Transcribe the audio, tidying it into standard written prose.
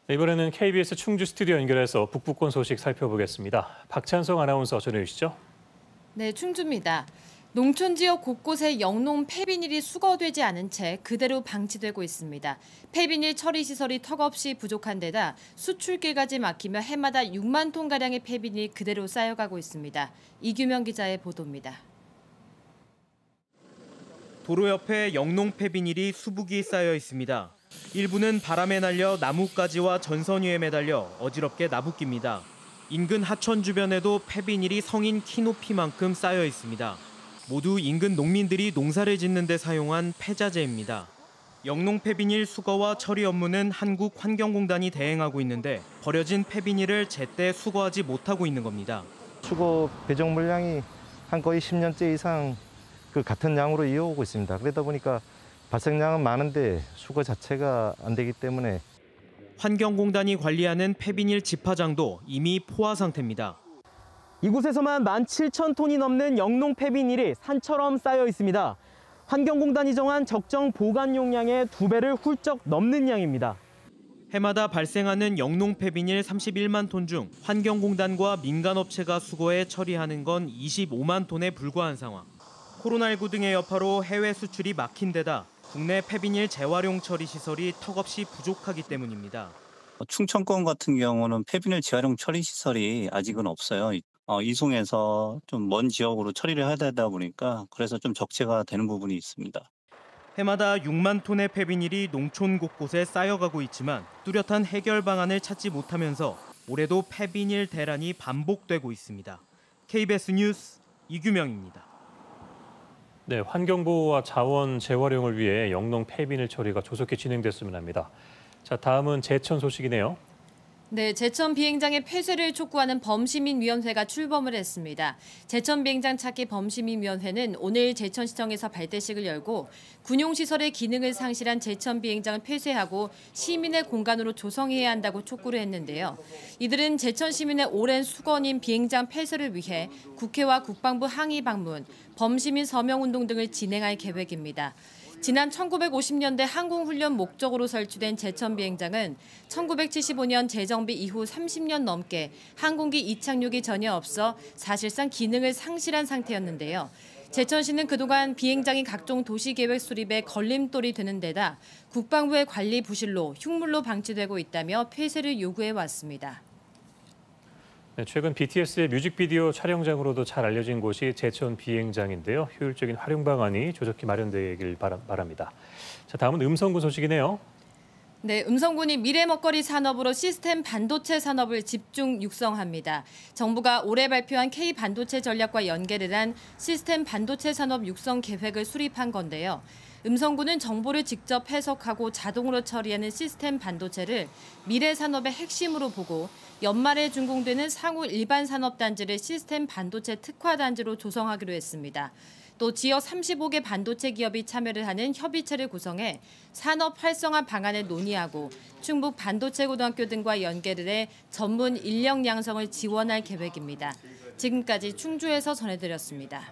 네, 이번에는 KBS 충주 스튜디오 연결해서 북부권 소식 살펴보겠습니다. 박찬성 아나운서 전해주시죠. 네, 충주입니다. 농촌 지역 곳곳에 영농 폐비닐이 수거되지 않은 채 그대로 방치되고 있습니다. 폐비닐 처리 시설이 턱없이 부족한 데다 수출길까지 막히며 해마다 6만 톤가량의 폐비닐이 그대로 쌓여가고 있습니다. 이규명 기자의 보도입니다. 도로 옆에 영농 폐비닐이 수북이 쌓여 있습니다. 일부는 바람에 날려 나뭇가지와 전선 위에 매달려 어지럽게 나부낍니다. 인근 하천 주변에도 폐비닐이 성인 키 높이만큼 쌓여 있습니다. 모두 인근 농민들이 농사를 짓는 데 사용한 폐자재입니다. 영농 폐비닐 수거와 처리 업무는 한국환경공단이 대행하고 있는데 버려진 폐비닐을 제때 수거하지 못하고 있는 겁니다. 수거 배정 물량이 한 거의 10년째 이상 같은 양으로 이어오고 있습니다. 그러다 보니까 발생량은 많은데 수거 자체가 안 되기 때문에 환경공단이 관리하는 폐비닐 집화장도 이미 포화 상태입니다. 이곳에서만 17,000톤이 넘는 영농 폐비닐이 산처럼 쌓여 있습니다. 환경공단이 정한 적정 보관 용량의 2배를 훌쩍 넘는 양입니다. 해마다 발생하는 영농 폐비닐 31만 톤 중 환경공단과 민간업체가 수거해 처리하는 건 25만 톤에 불과한 상황. 코로나19 등의 여파로 해외 수출이 막힌 데다 국내 폐비닐 재활용 처리 시설이 턱없이 부족하기 때문입니다. 충청권 같은 경우는 폐비닐 재활용 처리 시설이 아직은 없어요. 이송해서 좀 먼 지역으로 처리를 해야 되다 보니까 그래서 좀 적체가 되는 부분이 있습니다. 해마다 6만 톤의 폐비닐이 농촌 곳곳에 쌓여가고 있지만 뚜렷한 해결 방안을 찾지 못하면서 올해도 폐비닐 대란이 반복되고 있습니다. KBS 뉴스 이규명입니다. 네, 환경보호와 자원 재활용을 위해 영농 폐비닐 처리가 조속히 진행됐으면 합니다. 자, 다음은 제천 소식이네요. 네, 제천 비행장의 폐쇄를 촉구하는 범시민위원회가 출범을 했습니다. 제천 비행장 찾기 범시민위원회는 오늘 제천시청에서 발대식을 열고 군용시설의 기능을 상실한 제천 비행장을 폐쇄하고 시민의 공간으로 조성해야 한다고 촉구를 했는데요. 이들은 제천 시민의 오랜 수건인 비행장 폐쇄를 위해 국회와 국방부 항의 방문, 범시민 서명운동 등을 진행할 계획입니다. 지난 1950년대 항공훈련 목적으로 설치된 제천 비행장은 1975년 재정비 이후 30년 넘게 항공기 이착륙이 전혀 없어 사실상 기능을 상실한 상태였는데요. 제천시는 그동안 비행장이 각종 도시계획 수립에 걸림돌이 되는 데다 국방부의 관리 부실로 흉물로 방치되고 있다며 폐쇄를 요구해 왔습니다. 네, 최근 BTS의 뮤직비디오 촬영장으로도 잘 알려진 곳이 제천 비행장인데요. 효율적인 활용 방안이 조속히 마련되길 바랍니다. 자, 다음은 음성군 소식이네요. 네, 음성군이 미래 먹거리 산업으로 시스템 반도체 산업을 집중 육성합니다. 정부가 올해 발표한 K-반도체 전략과 연계를 한 시스템 반도체 산업 육성 계획을 수립한 건데요. 음성군은 정보를 직접 해석하고 자동으로 처리하는 시스템 반도체를 미래 산업의 핵심으로 보고 연말에 준공되는 상호 일반 산업 단지를 시스템 반도체 특화 단지로 조성하기로 했습니다. 또 지역 35개 반도체 기업이 참여를 하는 협의체를 구성해 산업 활성화 방안을 논의하고 충북 반도체 고등학교 등과 연계를 해 전문 인력 양성을 지원할 계획입니다. 지금까지 충주에서 전해드렸습니다.